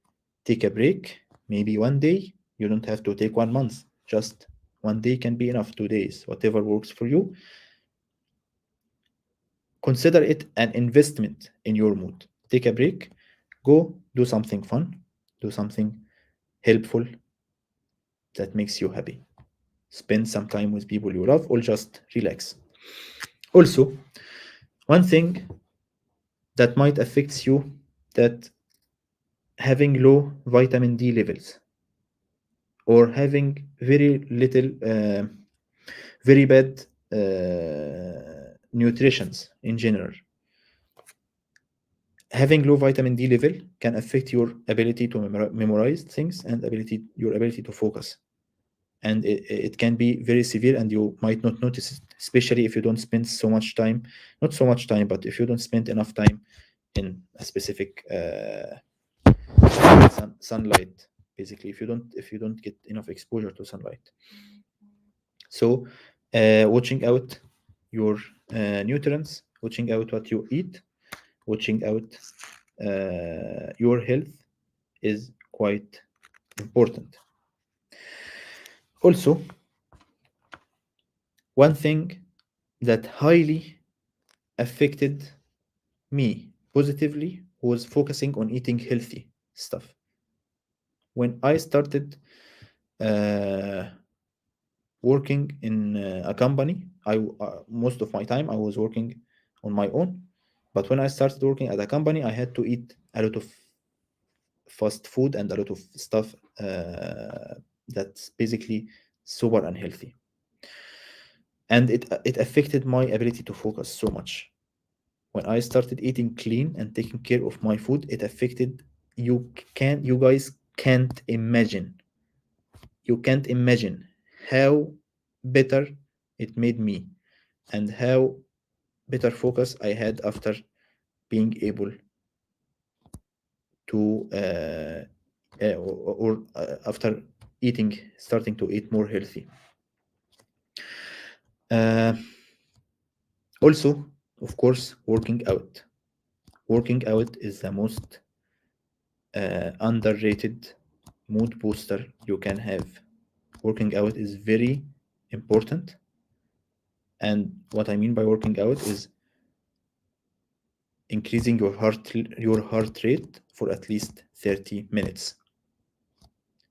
take a break, maybe one day. You don't have to take 1 month. Just one day can be enough, 2 days, whatever works for you. Consider it an investment in your mood. Take a break, go do something fun, do something helpful that makes you happy. Spend some time with people you love, or just relax. Also, one thing that might affect you, that having low vitamin D levels, or having very little very bad nutritions in general. Having low vitamin D level can affect your ability to memorize things and your ability to focus. And it can be very severe, and you might not notice it, especially if you don't spend so much time, not so much time, but if you don't spend enough time in a specific sunlight. Basically, if you don't get enough exposure to sunlight. So watching out your nutrients, watching out what you eat, watching out your health is quite important. Also, one thing that highly affected me positively was focusing on eating healthy stuff. When I started uh, working in a company, most of my time I was working on my own. But when I started working at a company, I had to eat a lot of fast food and a lot of stuff that's basically super unhealthy, and it affected my ability to focus so much. When I started eating clean and taking care of my food, it affected, you guys can't imagine how better it made me, and how better focus I had after being able to after starting to eat more healthy. Uh, Also, of course, working out. Working out is the most underrated mood booster you can have. Working out is very important. And what I mean by working out is increasing your heart rate for at least 30 minutes.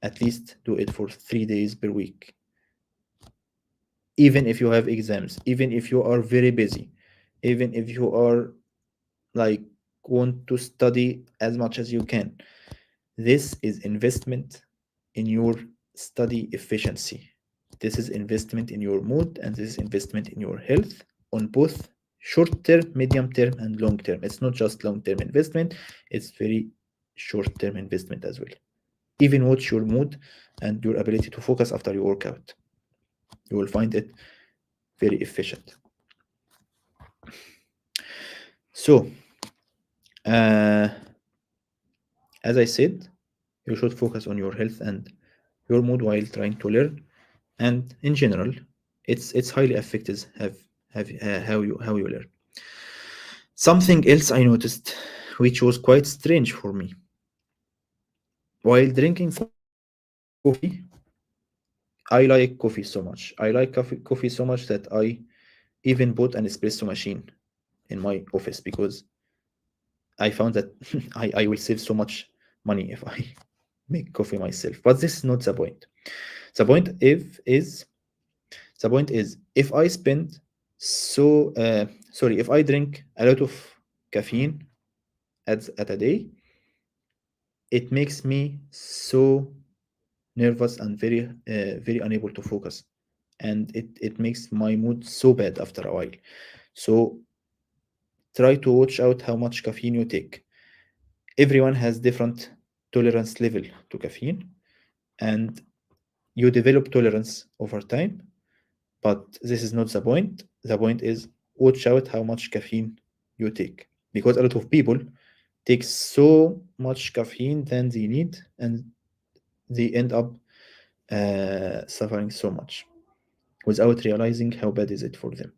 At least do it for 3 days per week. Even if you have exams, even if you are very busy, even if you are like want to study as much as you can. This is investment in your study efficiency. This is investment in your mood, and this is investment in your health on both short term, medium term, and long term. It's not just long term investment, it's very short term investment as well. Even watch your mood and your ability to focus after you work out. You will find it very efficient. So, as I said, you should focus on your health and your mood while trying to learn, and in general, it's highly affected how you learn. Something else I noticed, which was quite strange for me, while drinking coffee. I like coffee so much. I like coffee so much that I even bought an espresso machine in my office, because I found that I will save so much money if I make coffee myself. But this is not the point. The point is if I spend if I drink a lot of caffeine at a day, it makes me so nervous and very unable to focus, and it makes my mood so bad after a while. So try to watch out how much caffeine you take. Everyone has different tolerance level to caffeine, and you develop tolerance over time. But this is not the point. The point is watch out how much caffeine you take, because a lot of people take so much caffeine than they need, and they end up suffering so much without realizing how bad is it for them.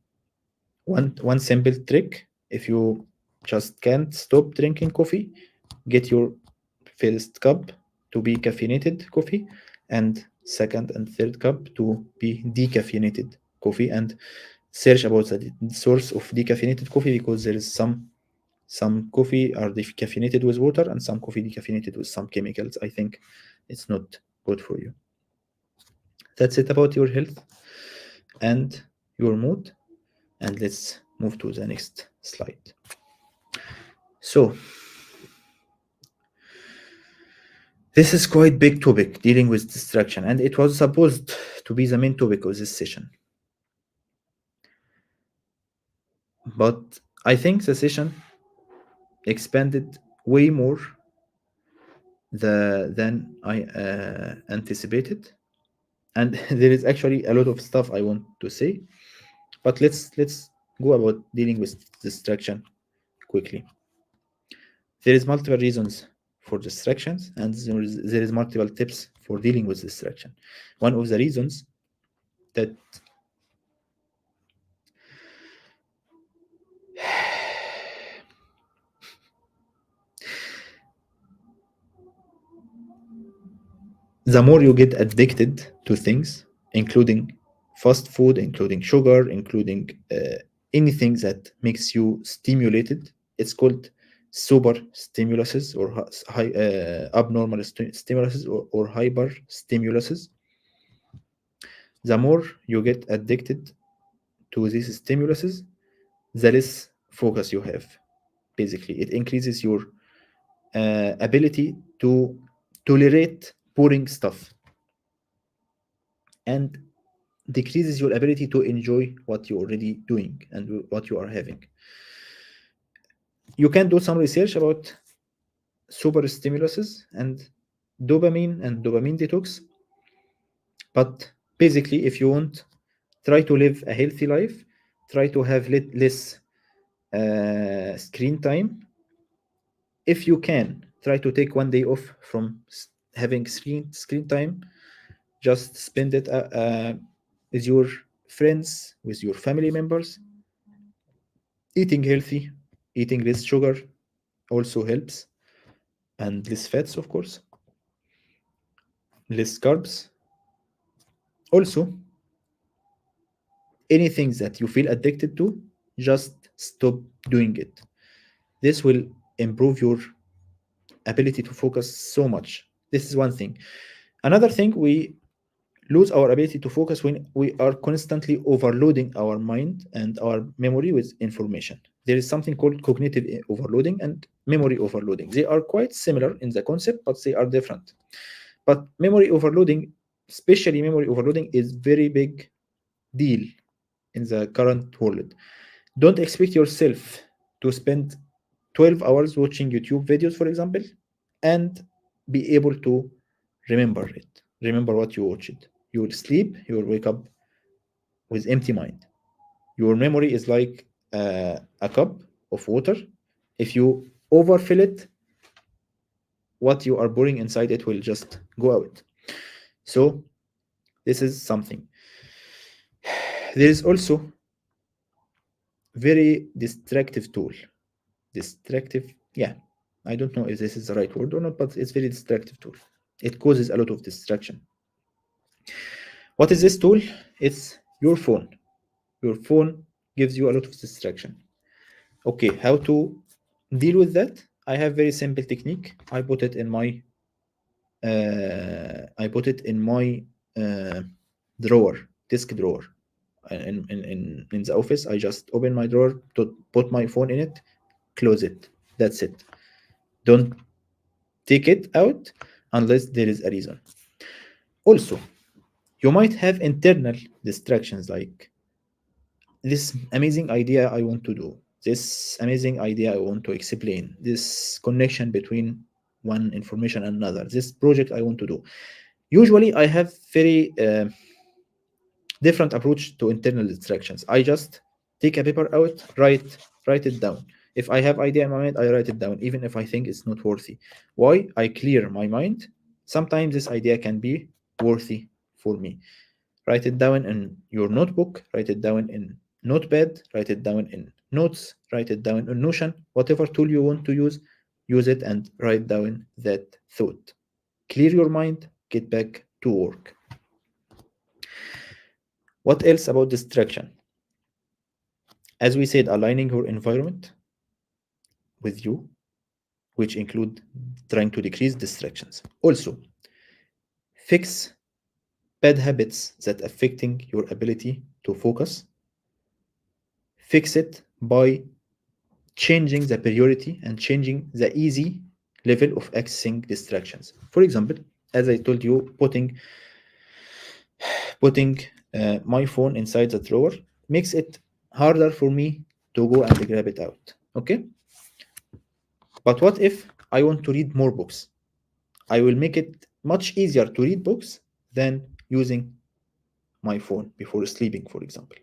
One simple trick: if you just can't stop drinking coffee, get your first cup to be caffeinated coffee, and second and third cup to be decaffeinated coffee, and search about the source of decaffeinated coffee, because there is some coffee are decaffeinated with water and some coffee decaffeinated with some chemicals. I think it's not good for you. That's it about your health and your mood. And let's move to the next slide. So this is quite big topic, dealing with distraction, and it was supposed to be the main topic of this session. But I think the session expanded way more than I anticipated, and there is actually a lot of stuff I want to say. But let's go about dealing with distraction quickly. There is multiple reasons for distractions, and there is multiple tips for dealing with distraction. One of the reasons that the more you get addicted to things, including fast food, including sugar, including anything that makes you stimulated, it's called super stimuluses or abnormal stimuluses or hyper stimuluses. The more you get addicted to these stimuluses, the less focus you have. Basically, it increases your ability to tolerate boring stuff, and decreases your ability to enjoy what you're already doing and what you are having. You can do some research about super stimuluses and dopamine detox. But basically, if you want, try to live a healthy life, try to have less screen time. If you can, try to take one day off from having screen time. Just spend it with your friends, with your family members. Eating healthy, eating less sugar also helps, and less fats, of course, less carbs. Also, anything that you feel addicted to, just stop doing it. This will improve your ability to focus so much. This is one thing. Another thing, we lose our ability to focus when we are constantly overloading our mind and our memory with information. There is something called cognitive overloading and memory overloading. They are quite similar in the concept, but they are different. But memory overloading, especially memory overloading, is very big deal in the current world. Don't expect yourself to spend 12 hours watching YouTube videos, for example, and be able to remember it. Remember what you watched. You will sleep, you will wake up with empty mind. Your memory is like a cup of water. If you overfill it, what you are pouring inside it will just go out. So this is something. There is also very distractive tool. Distractive, yeah. I don't know if this is the right word or not, but it's very distractive tool. It causes a lot of distraction. What is this tool? It's your phone. Your phone gives you a lot of distraction. Okay, how to deal with that? I have very simple technique. I put it in my drawer, desk drawer. In the office, I just open my drawer to put my phone in it, close it. That's it. Don't take it out unless there is a reason. Also, you might have internal distractions like this amazing idea I want to do, this amazing idea I want to explain, this connection between one information and another, this project I want to do. Usually, I have very different approach to internal distractions. I just take a paper out, write it down. If I have idea in my mind, I write it down, even if I think it's not worthy. Why? I clear my mind. Sometimes this idea can be worthy for me. Write it down in your notebook, write it down in notepad, write it down in notes, write it down in Notion, whatever tool you want to use it and write down that thought. Clear your mind, get back to work. What else about distraction? As we said, aligning your environment with you, which include trying to decrease distractions. Also, fix bad habits that affecting your ability to focus. Fix it by changing the priority and changing the easy level of accessing distractions. For example, as I told you, putting my phone inside the drawer makes it harder for me to go and grab it out. Okay, but what if I want to read more books? I will make it much easier to read books than using my phone before sleeping, for example.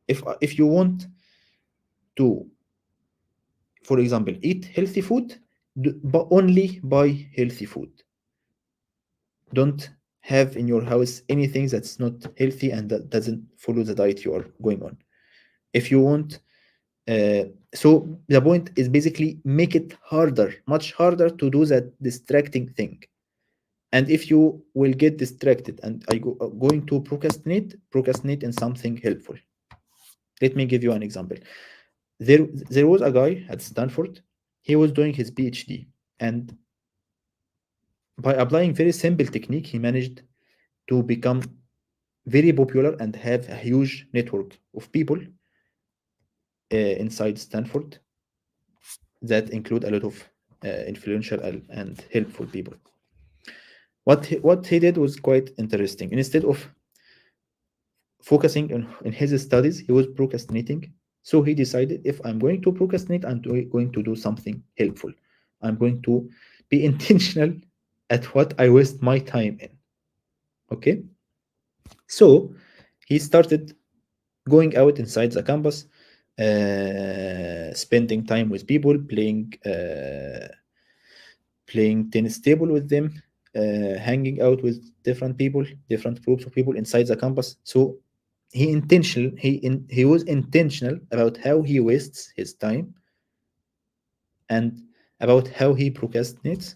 If you want to, for example, eat healthy food, but only buy healthy food. Don't have in your house anything that's not healthy and that doesn't follow the diet you are going on. If you want, so the point is basically make it harder, much harder to do that distracting thing. And if you will get distracted and going to procrastinate in something helpful. Let me give you an example. There was a guy at Stanford. He was doing his PhD, and by applying very simple technique, he managed to become very popular and have a huge network of people inside Stanford that include a lot of influential and helpful people. What he did was quite interesting. Instead of focusing in his studies, he was procrastinating. So he decided, if I'm going to procrastinate, I'm going to do something helpful. I'm going to be intentional at what I waste my time in. Okay? So he started going out inside the campus, spending time with people, playing tennis table with them, hanging out with different people, different groups of people inside the campus. So he was intentional about how he wastes his time and about how he procrastinates.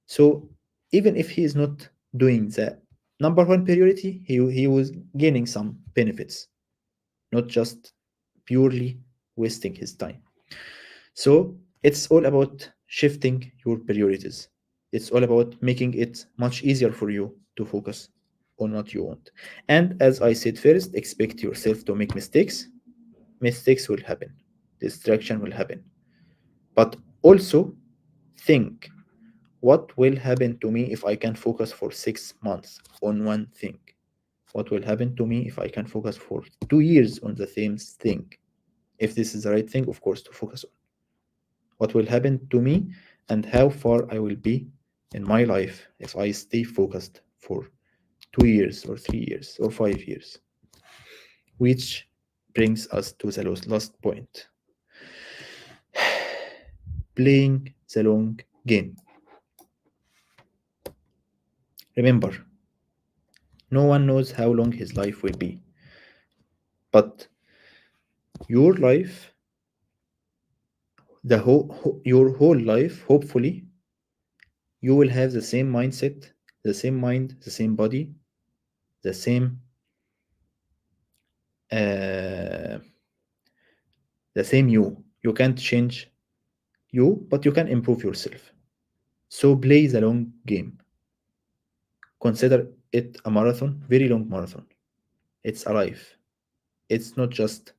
So even if he is not doing the number one priority, he was gaining some benefits, not just purely wasting his time. So it's all about shifting your priorities. It's all about making it much easier for you to focus on what you want. And as I said first, expect yourself to make mistakes. Mistakes will happen, distraction will happen. But also think, what will happen to me if I can focus for 6 months on one thing? What will happen to me if I can focus for 2 years on the same thing? If this is the right thing, of course, to focus on. What will happen to me and how far I will be in my life if I stay focused for 2 years or 3 years or 5 years. Which brings us to the last point, playing the long game. Remember, no one knows how long his life will be, but your life, your whole life, hopefully, you will have the same mindset, the same mind, the same body, the same uh, the same you. You can't change you, but you can improve yourself. So play the long game. Consider it a marathon, very long marathon. It's a life. It's not just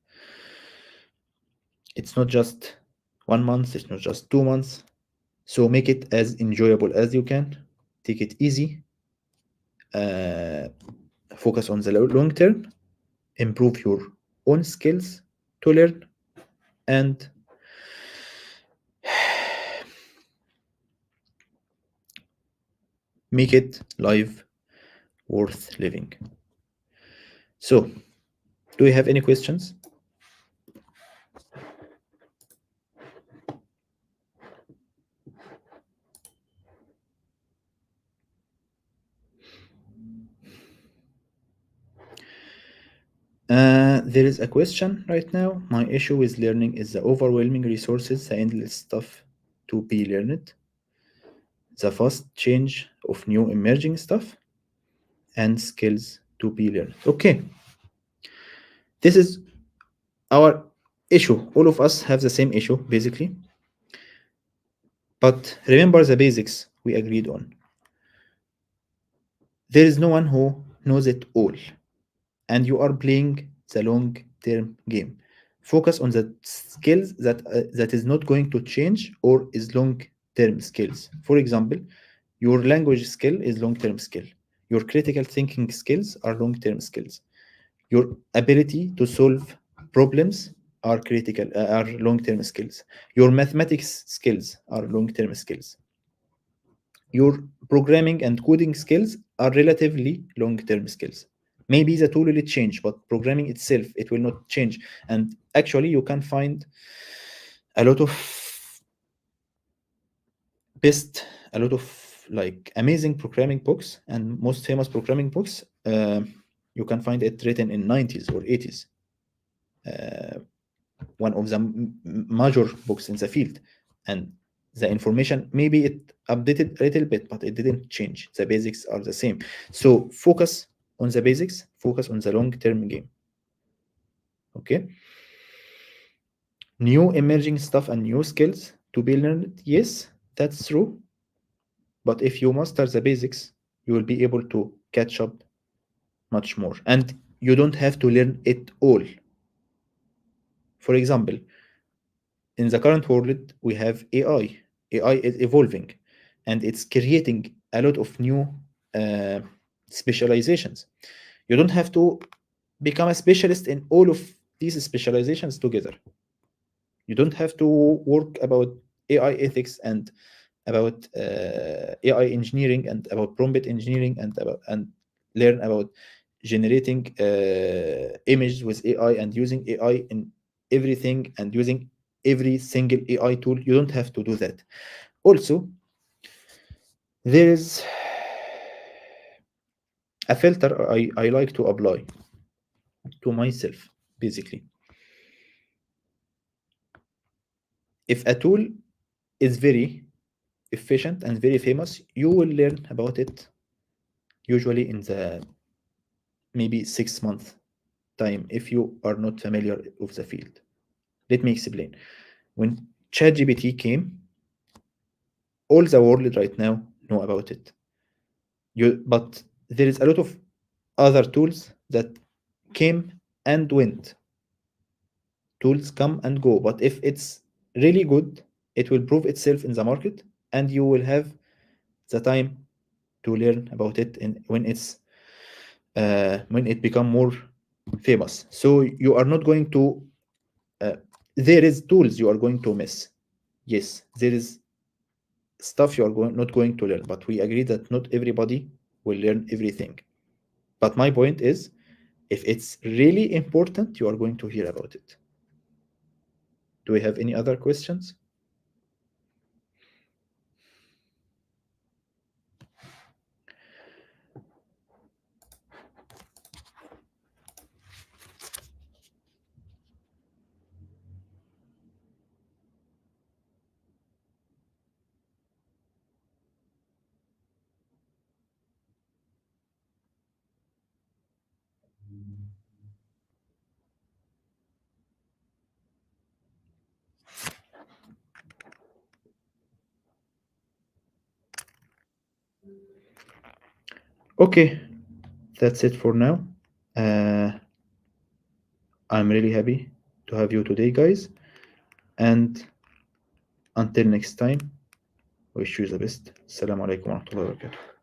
it's not just 1 month, it's not just 2 months. So make it as enjoyable as you can. Take it easy. Uh, Focus on the long term. Improve your own skills to learn, and make it life worth living. So, do you have any questions? There is a question right now. My issue with learning is the overwhelming resources, the endless stuff to be learned, the fast change of new emerging stuff, and skills to be learned. Okay, this is our issue. All of us have the same issue, basically. But remember the basics we agreed on. There is no one who knows it all, and you are playing the long-term game. Focus on the skills that is not going to change or is long-term skills. For example, your language skill is long-term skill. Your critical thinking skills are long-term skills. Your ability to solve problems are long-term skills. Your mathematics skills are long-term skills. Your programming and coding skills are relatively long-term skills. Maybe the tool will change, but programming itself, it will not change. And actually, you can find a lot of a lot of like amazing programming books, and most famous programming books, you can find it written in 90s or 80s. One of the major books in the field, and the information maybe it updated a little bit, but it didn't change. The basics are the same. So focus on the basics, focus on the long-term game. Okay, new emerging stuff and new skills to be learned, yes, that's true. But if you master the basics, you will be able to catch up much more, and you don't have to learn it all. For example, in the current world, we have AI. AI is evolving, and it's creating a lot of new uh, specializations. You don't have to become a specialist in all of these specializations together. You don't have to work about AI ethics and about AI engineering and about prompt engineering and learn about generating images with AI and using AI in everything and using every single AI tool. You don't have to do that. Also, there is a filter I like to apply to myself, basically. If a tool is very efficient and very famous, you will learn about it usually in the maybe 6 month time if you are not familiar with the field. Let me explain. When ChatGPT came, all the world right now know about it. But there is a lot of other tools that came and went. Tools come and go, but if it's really good, it will prove itself in the market, and you will have the time to learn about it when it become more famous. So you are not going to there is tools you are going to miss. Yes, there is stuff you are not going to learn, but we agree that not everybody will learn everything. But my point is, if it's really important, you are going to hear about it. Do we have any other questions? Okay, that's it for now. I'm really happy to have you today, guys. And until next time, wish you the best. Assalamu alaikum wa rahmatullahi wa barakatuh.